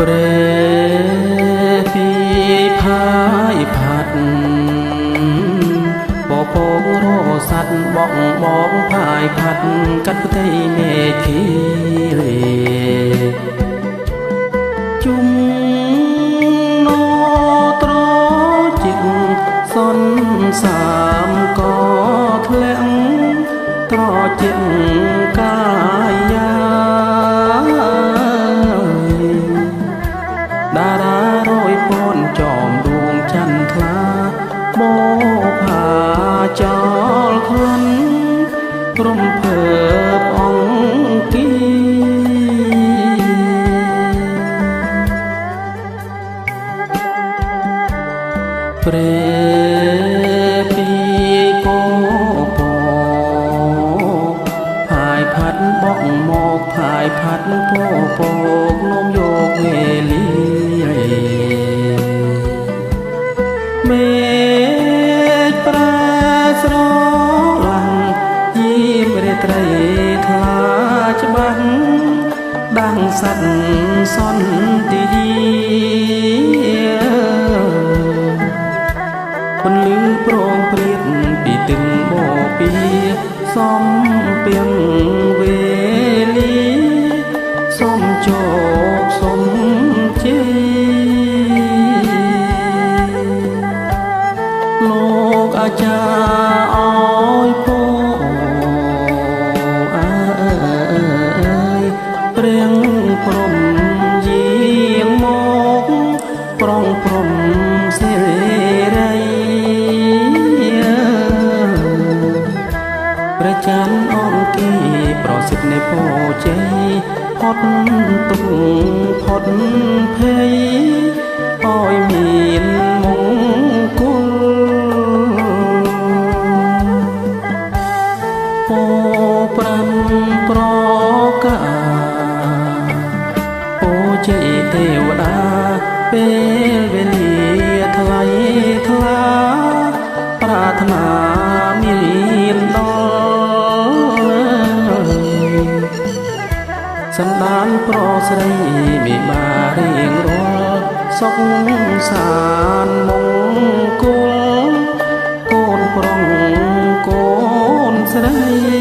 ព្រែពីផាយផាត់ពពករស័តបងបងផាយផាត់កាត់ផ្ទៃមេឃីជុំណត្រจิกសនសាមកធ្លាក់ត្រจิกកាយាតារារយពនចោមដួងចន្ទថ្លាបោផាចោលក្លន់រំភើបអង្គីព្រែពីកោពផាយផាត់បក់មកផាយផាត់ពពកនោមយកមេលីមេឃប្រាស្រឡាំងយាមរាត្រីថ្លាច្បាស់ដាំងសัตว์សន្តិយាពន្លឺប្រងព្រាតពីទឹងបពីសំពីងវេលាសុំជោគសុំជ័យលោកអាចារ្យអើយពូអើយព្រៀងព្រំយាងមកប្រងព្រំសេរីព្រះច័ន្ទអង្គីប្រសិទ្ធនៃពោជ័យផុតទុកផុតភ័យអើយមានមង្គលពោប្រាំប្រកាពោជ័យទេវតាពេលវេលាថ្លៃថ្លាប្រាថ្នាមានដល់សន្តានប្រស្រីមេបារៀងរាល់សុខសានមង្គលកូនប្រុងកូនស្រី